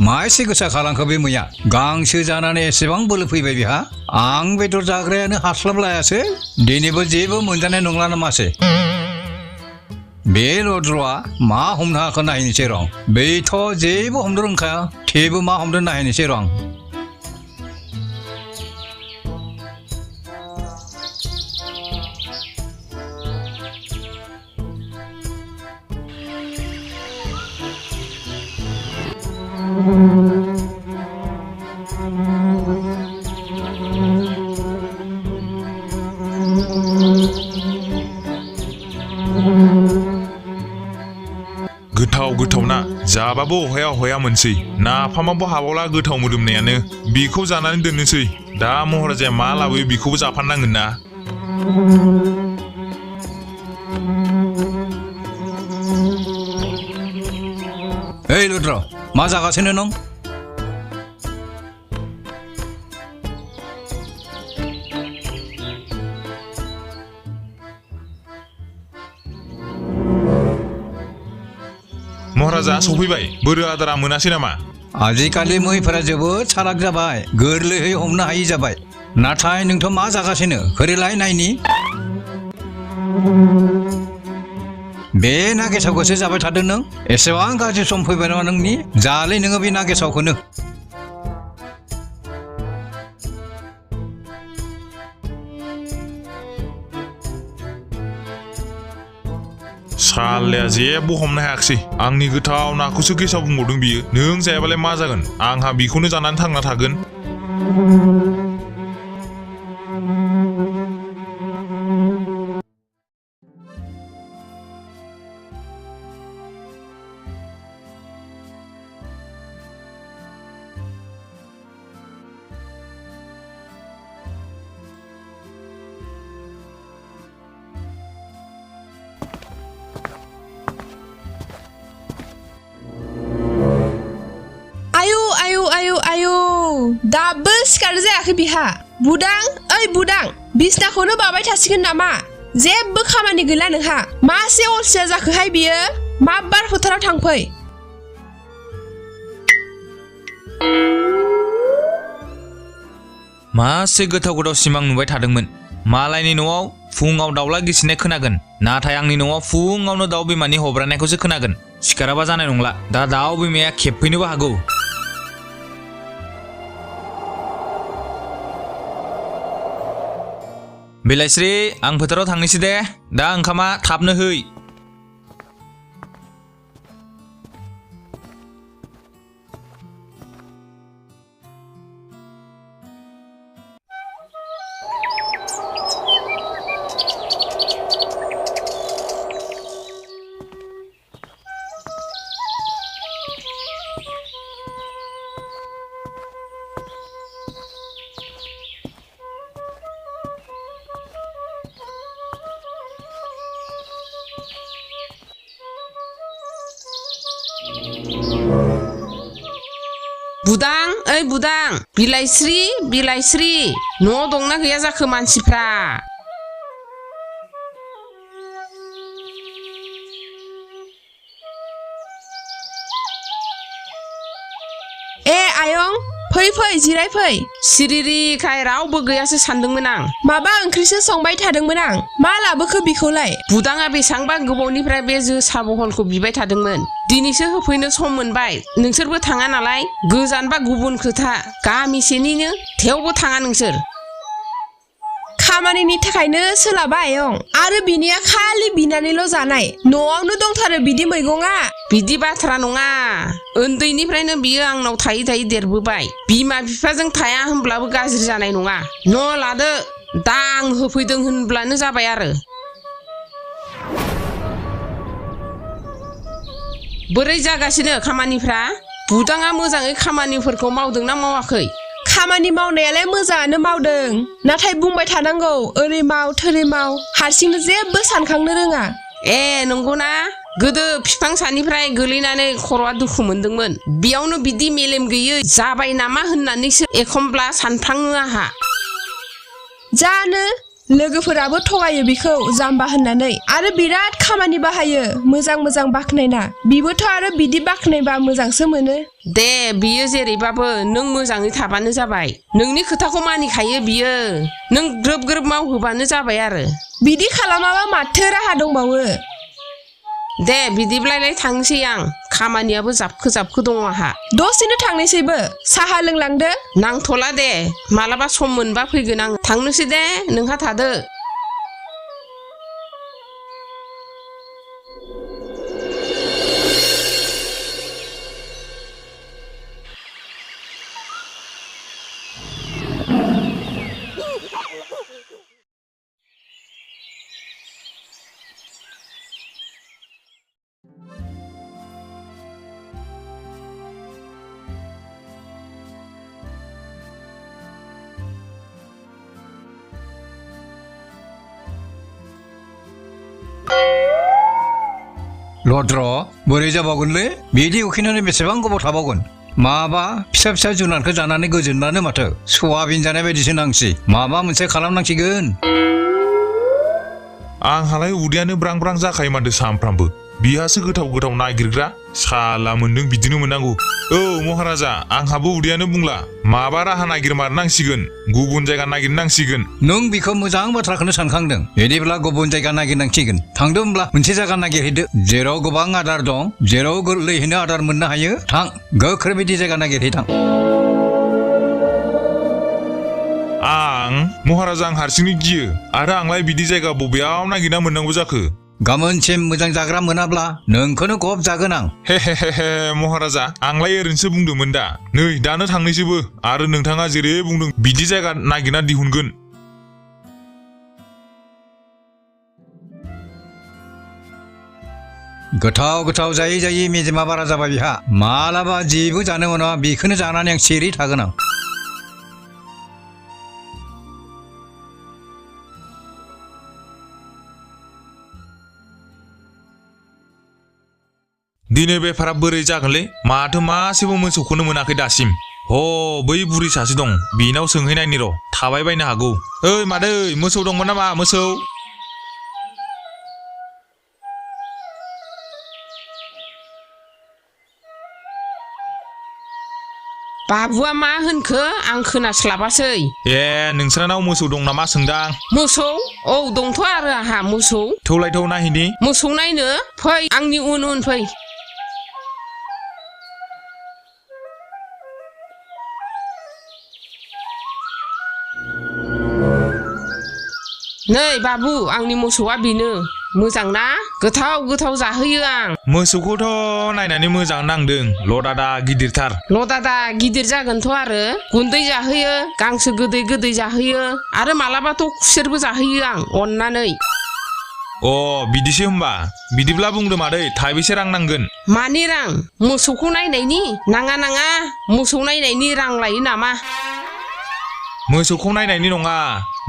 मा एसे गोसा खालामखो बे मैया गांसो जानानै एसेबां बोलो फैबाय बिहा आं बेदर जाग्रायानो हास्लाबलायासै दिनैबो जेबो मोनजानाय नंला नामासै बे लद्रआ मा हमनो हाखो नायनोसै र' बेथ' जेबो हमनो रोंखाया थेवबो मा हमदों नायनोसै र' आं गोथावना जाबाबो अहाया अहाया मोनसै नाफामाबो हाबावला गोथाव मोदोमनायानो बेखौ जानानै दोननोसै दा महाराजाया मा लाबोयो बेखौबो जाफाननांगोन ना ओइ लद्र मा जागासिनो नों महाराजा सफैबाय बोरो आदारा मोनासै नामा आजिखालि मैफोरा जोबोद चालाक जाबाय गोरलैयै हमनो हायि जाबाय नाथाय नोंथ' मा जागासिनो ओरैलाय नायनि बे ना गेसावखौसो जाबाय थादों नों एसेबां गाज्रि सम फैबाय नामा नोंनि जालै नोङो बे ना गेसावखौनो सालाया जेबो हमनो हायाखिसै आंनि गोथाव नाखौसो गेसाव बुंबावदों बियो नों जायाबालाय मा जागोन आंहा बेखौनो जानानै थांना थागोन दाबो सिखार जायाखै बिहा बुदां ओइ बुदां बिसनाखौनो बाबाय थासिगोन नामा जेबो खामानि गैला नोंहा मासे अलसिया जाखोहाय बियो माबार फोथाराव थांफै मासे गोथाव सिमां नुबाय थादोंमोन मालायनि न'आव फुङाव दाउला गिसिनाय खोनागोन नाथाय आंनि न'आव फुङावनो दाउ बिमानि हब्रानायखौसो खोनागोन सिखाराबा जानाय नंला दा दाउ बिमाया खेबफैनोबो हागौ बिलाइस्रि आं फोथाराव थांनोसै दे दा ओंखामा थाबनो है बुदां ओइ बुदां बिलाइस्रि न' दंना गैया जाखो मानसिफ्रा ए आयं फै जिराय फै सिरिरिखाय रावबो गैयासो सानदोंमोन आं माबा ओंख्रिसो संबाय थादोंमोन आं मा लाबोखो बिखौलाय बुदाङा बेसांबा गोबावनिफ्राय बे जोसा बहलखौ बिबाय थादोंमोन दिनैसो होफैनो सम मोनबाय नोंसोरबो थाङा नालाय गोजानबा गुबुन खोथा गामिसेनिनो थेवबो थाङा नोंसोर खामानिनि थाखायनो सोलाबा आयं आरो बिनिया खालि बिनानैल' जानाय न'आवनो दंथारो बिदि मैगङा बिदि बाथ्रा नङा उन्दैनिफ्रायनो बियो आंनाव थायै देरबोबाय बिमा बिफाजों थाया होनब्लाबो गाज्रि जानाय नङा न' लादो दा आं होफैदों होनब्लानो जाबाय आरो बोरै जागासिनो खामानिफ्रा बुदाङा मोजाङै खामानिफोरखौ मावदोंना मावाखै खामानि मावनायालाय मोजाङानो मावदों नाथाय बुंबाय थानांगौ ओरै माव थोरै माव हारसिंनो जेबो सानखांनो रोङा ए नंगौना गोदो बिफां सानिफ्राय गोलैनानै खर'आ दुखु मोनदोंमोन बेयावनो बिदि मेलेम गैयै जाबाय नामा होननानैसो एखमब्ला सानफ्लाङो आहा जानो लोगोफोराबो थगायो बिखौ जाम्बा होननानै आरो बिराद खामानि बाहायो मोजां मोजां बाख्नायना बिबोथ' आरो बिदि बाख्नायबा मोजांसो मोनो दे बियो जेरैबाबो नों मोजाङै थाबानो जाबाय नोंनि खोथाखौ मानिखायो बियो नों ग्रोब ग्रोब मावहोबानो जाबाय आरो बिदि खालामाबा माथो राहा दंबावो दे बिदिब्लालाय थांसै आं खामानियाबो जाबखो दङ आंहा दसेनो थांनोसैबो साहा लोंलांदो नांथ'ला दे मालाबा सम मोनबा फैगोन आं थांनोसै दे नोंहा थादो लद्र बोरै जाबावगोनलै बिदि उखैनानै बेसेबां गोबाव थाबावगोन माबा फिसा फिसा जुनारखौ जानानै गोजोनलानो माथो सवाबिन जानाय बायदिसो नांसै माबा मोनसे खालामनांसिगोन आंहालाय उदैयानो ब्रां ब्रां जाखायो माथो सामफ्रामबो बिहासो गोथाव गोथाव नागिरग्रा साला मोनदों बिदिनो मोननांगौ औ महाराजा आंहाबो उदैयानो बुंला माबा राहा नागिरमारनांसिगोन गुबुन जायगा नागिरनांसिगोन नों बिखौ मोजां बाथ्राखौनो सानखांदों बिदिब्ला गुबुन जायगा नागिरनांसिगोन थांदो होमब्ला मोनसे जायगा नागिरहैदो जेराव गोबां आदार दं जेराव गोरलैयैनो आदार मोननो हायो थां गोख्रै बिदि जायगा नागिरहैथां आं महाराजा आं हारसिंनो गियो आरो आंलाय बिदि जायगा बबेयाव नागिरना मोननांगौ जाखो गाबोनसिम मोजां जाग्रा मोनाब्ला नोंखौनो गब जागोन आं हे महाराजा आंलाय ओरैनोसो बुंदोंमोन दा नै दानो थांनोसैबो आरो नोंथाङा जेरै बुंदों बिदि जायगा नागिरना दिहुनगोन गोथाव गोथाव जायै जायै मेजेमा बारा जाबाय बिहा मालाबा जेबो जानो मोना बेखौनो जानानै आं सिरि थागोन आं दिनै बेफारा बोरै जागोनलै माथो मासेबो मोसौखौनो मोनाखै दासिम ह बै बुरि सासे दं बेनाव सोंहैनायनि र' थाबाय बायनो हागौ ओइ मादै मोसौ दंमोन नामा मोसौ बाबुआ मा होनखो आं खोनास्लाबासै ए नोंस्रानाव मोसौ दं नामा सोंदां मोसौ औ दंथ' आरो आंहा मोसौ थौलायथौ नायहैनि मोसौ नायनो फै आंनि उन उन फै नै बाबु आंनि मोसौआ बेनो मोजां ना गोथाव गोथाव जाहोयो आं मोसौखौथ' नायनानै मोजां नांदों लदादा गिदिरथार लदादा गिदिर जागोनथ' आरो गुन्दै जाहोयो गांसो गोदै गोदै जाहोयो आरो मालाबाथ' खुसेरबो जाहोयो आं अननानै अ बिदिसो होमबा बिदिब्ला बुंदो मादै थाइबेसे रां नांगोन मानि रां मोसौखौ नायनायनि नाङा नाङा मोसौ नायनायनि रां लायो नामा मोसौखौ नायनायनि नङा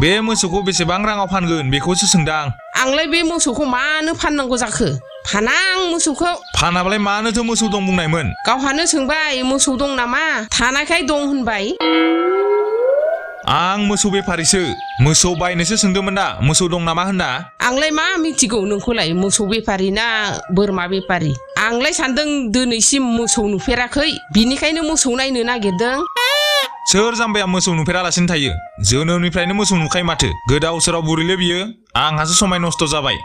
बे मोसौखौ बेसेबां राङाव फानगोन बेखौसो सोंदां आंलाय बे मोसौखौ मानो फाननांगौ जाखो फाना आं मोसौखौ फानाबालाय मानोथो मोसौ दं बुंनायमोन गावहानो सोंबाय मोसौ दं नामा थानायखाय दं होनबाय आं मोसौ बेफारिसो मोसौ बायनोसो सोंदोंमोन दा मोसौ दं नामा होनना आंलाय मा मिथिगौ नोंखौलाय मोसौ बेफारि ना बोरमा बेफारि आंलाय सानदों दिनैसिम मोसौ नुफेराखै बिनिखायनो मोसौ नायनो नागिरदों सोर जाम्बाया मोसौ नुफेरालासिनो थायो जोनोमनिफ्रायनो मोसौ नुखायो माथो गोदाव सोराव बुरैलै बियो आंहासो समाय नस्थ' जाबाय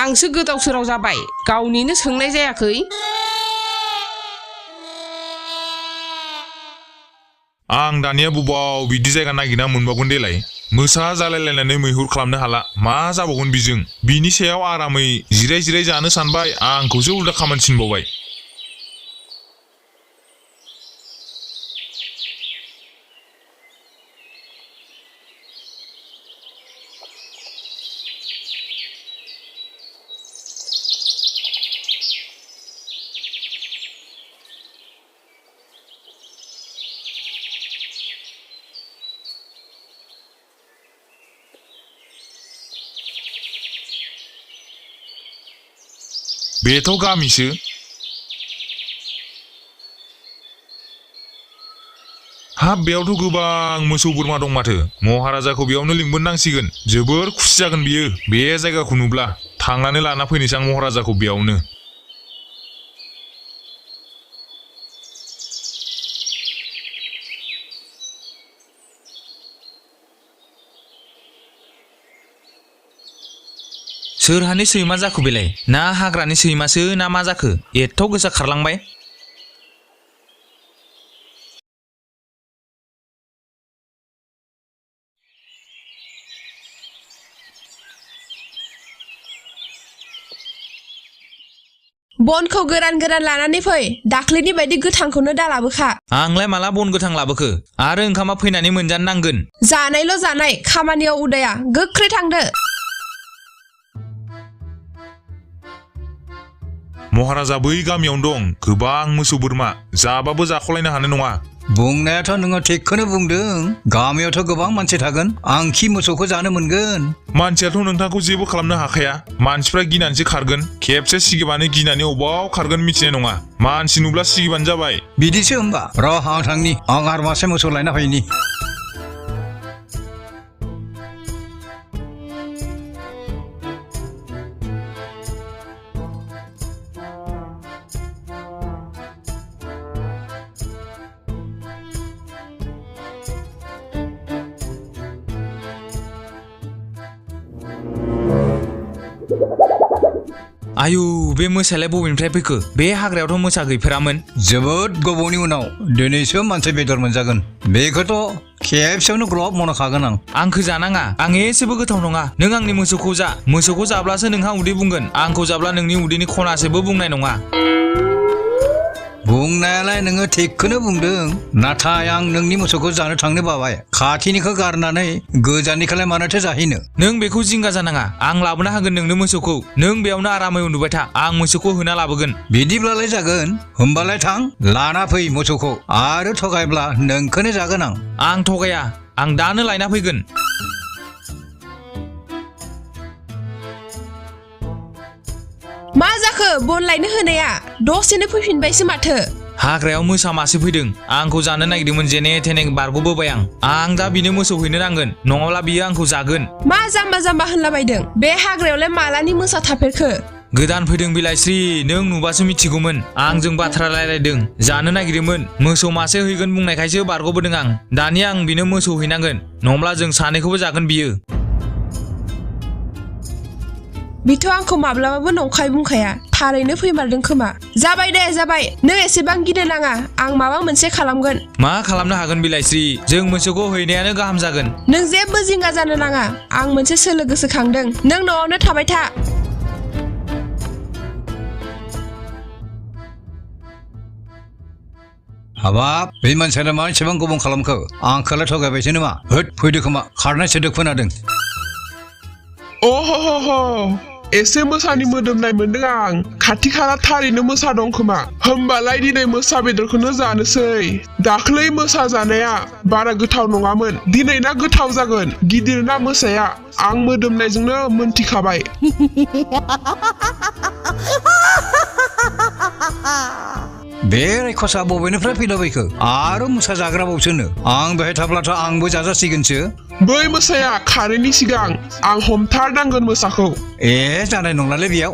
आंसो गोदाव सोराव जाबाय गावनिनो सोंनाय जायाखै आं दानिया बबाव बिदि जायगा नागिरना मोनबावगोन देलाय मोसा जालायलायनानै मैहुर खालामनो हाला मा जाबावगोन बिजों बिनि सायाव आरामै जिराय जिराय जानो सानबाय आंखौसो उल्टा खामानि थिनबावबाय बेथ' गामिसो हाब बेयावथ' गोबां मोसौ बोरमा दं माथो महाराजाखौ बेयावनो लिंबोनांसिगोन जोबोर खुसि जागोन बियो बे जायगाखौ नुब्ला थांनानै लाना फैनोसै आं महाराजाखौ बेयावनो सोरहानि सैमा जाखो बेलाय ना हाग्रानि सैमासो ना मा जाखो एथ' गोसा खारलांबाय बनखौ गोरान गोरान लानानै फै दाख्लैनि बायदि गोथांखौनो दालाबोखा आंलाय माला बन गोथां लाबोखो आरो ओंखामा फैनानै मोनजानो नांगोन जानायल' जानाय खामानियाव उदाया गोख्रै थांदो महाराजा बै गामियावनो दं गोबां मोसौ बोरमा जाबाबो जाख'लायनो हानाय नङा बुंनायाथ' नोङो थिगखौनो बुंदों गामियावथ' गोबां मानसि थागोन आं खि मोसौखौ जानो मोनगोन मानसियाथ' नोंथांखौ जेबो खालामनो हाखाया मानसिफ्रा गिनानैसो खारगोन खेबसे सिगिबानो गिनानै अबाव खारगोन मिथिनाय नङा मानसि नुब्ला सिगिबानो जाबाय बिदिसो होमबा र' आं थांनि आं आरो मासे मोसौ लायना फैनि आयु बे मोसायालाय बबेनिफ्राय फैखो बे हाग्रायावथ' मोसा गैफेरामोन जोबोद गोबावनि उनाव दिनैसो मानसि बेदर मोनजागोन बेखौथ' खेबसेयावनो ग्लब मनखागोन आंखौ जानाङा आं एसेबो गोथाव नङा नों आंनि मोसौखौ जा मोसौखौ जाब्लासो नोंहा उदै बुंगोन आंखौ जाब्ला नोंनि उदैनि खनासेबो बुंनाय नङा बुंनायालाय नोङो थिगखौनो बुंदों नाथाय आं नोंनि मोसौखौ जानो थांनो बाबाय खाथिनिखौ गारनानै गोजाननिखौलाय मानोथो जाहैनो नों बेखौ जिंगा जानाङा आं लाबोनो हागोन नोंनो मोसौखौ नों बेयावनो आरामै उन्दुबाय था आं मोसौखौ होना लाबोगोन बिदिब्लालाय जागोन होमबालाय थां लाना फै मोसौखौ आरो थगायब्ला नोंखौनो जागोन आं थगाया आं दानो लायना फैगोन मा जाखो बन लायनो होनाया दसेनो फैफिनबायसो माथो हाग्रायाव मोसा मासे फैदों आंखौ जानो नागिरदोंमोन जेने थेने बारग'बोबाय आं दा बिनो मोसौ हैनो नांगोन नङाब्ला बियो आंखौ जागोन मा जाम्बा जाम्बा होनलाबायदों बे हाग्रायावलाय मालानि मोसा थाफेरखो गोदान फैदों बिलाइस्रि नों नुबासो मिथिगौमोन आंजों बाथ्रा रायलायदों जानो नागिरदोंमोन मोसौ मासे हैगोन बुंनायखायसो बारग'बोदों आं दानिया आं बिनो मोसौ हैनांगोन नङाब्ला जों सानैखौबो जागोन बियो बिथ' आंखौ माब्लाबाबो नंखाय बुंखाया थारैनो फैमारदों खोमा जाबाय दे जाबाय नों एसेबां गिनो नाङा आं माबा मोनसे खालामगोन मा खालामनो हागोन बिलाइस्रि जों मोसौखौ हैनायानो गाहाम जागोन नों जेबो जिंगा जानो नाङा आं मोनसे सोलो गोसोखांदों नों न'आवनो थाबाय था हाबाब बे मानसियानो मा एसेबां गोबां खालामखो आंखौलाय थगायबायसो नामा होद फैदो खोमा खारनाय सोदोब खोनादों अह एसे मोसानि मोदोमनाय मोनदों आं खाथि खाला थारैनो मोसा दं खोमा होमबालाय दिनै मोसा बेदरखौनो जानोसै दाख्लै मोसा जानाया बारा गोथाव नङामोन दिनै ना गोथाव जागोन गिदिर ना मोसाया आं मोदोमनायजोंनो मोनथिखाबाय बे रायखसा बबेनिफ्राय फैलाबायखो आरो मोसा जाग्राबावसोनो आं बेहाय थाब्लाथ' आंबो जाजासिगोनसो बै मोसाया खारैनि सिगां आं हमथारनांगोन मोसाखौ ए जानाय नंलालै बेयाव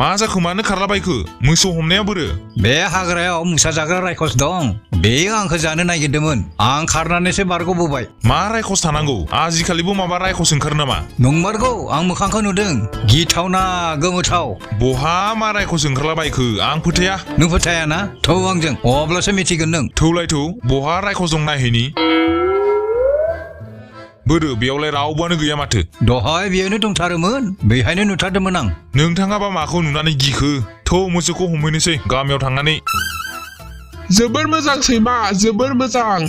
मा जाखो मानो खारलाबायखो मोसौ हमनाया बोरो बे हाग्रायाव मोसा जाग्रा रायखस दं बेयो आंखौ जानो नागिरदोंमोन आं खारनानैसो बारग'बोबाय मा रायखस थानांगौ आजिखालिबो माबा रायखस ओंखारो नामा नंमारगौ आं मोखांखौ नुदों गिथावना गोमोथाव बहा मा रायखस ओंखारलाबायखो आं फोथाया नों फोथायाना थौ आंजों अब्लासो मिथिगोन नों थौलाय थौ बहा रायखस दं नायहैनि बोरो बेयावलाय रावबोआनो गैया माथो दहाय बेयावनो दंथारोमोन बेहायनो नुथारदोंमोन आं नोंथाङाबा माखौ नुनानै गिखो थौ मोसौखौ हमहैनोसै गामियाव थांनानै जोबोर मोजां सैमा जोबोर मोजां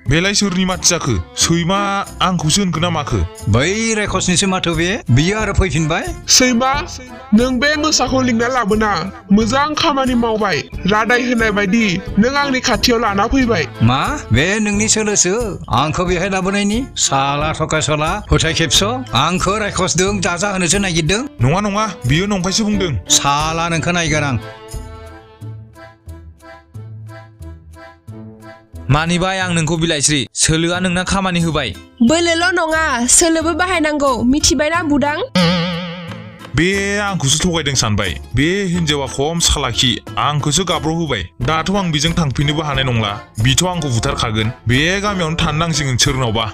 बेलाय सोरनि माथो जाखो सैमा आंखौसो होनखो ना माखो बै रायखसनिसो माथो बे बियो आरो फैफिनबाय सैमा नों बे मोसाखौ लिंना लाबोना मोजां खामानि मावबाय रादाय होनाय बायदि नों आंनि खाथियाव लाना फैबाय मा बे नोंनि सोलोसो आंखौ बेहाय लाबोनायनि साला थकासला फोथाय खेबस' आंखौ रायखसदों दाजा होनोसो नागिरदों नङा नङा बियो नंखायसो बुंदों साला नोंखौ नायगोन आं मानिबाय आं नोंखौ बिलाइस्रि सोलोआ नोंना खामानि होबाय बोलोल' नङा सोलोबो बाहायनांगौ मिथिबायना बुदां बे आंखौसो थगायदों सानबाय बे हिनजावा खम सालाखि आंखौसो गाब्र' होबाय दाथ' आं बेजों थांफिननोबो हानाय नंला बिथ' आंखौ बुथारखागोन बे गामियावनो थानो नांसिगोन सोरनावबा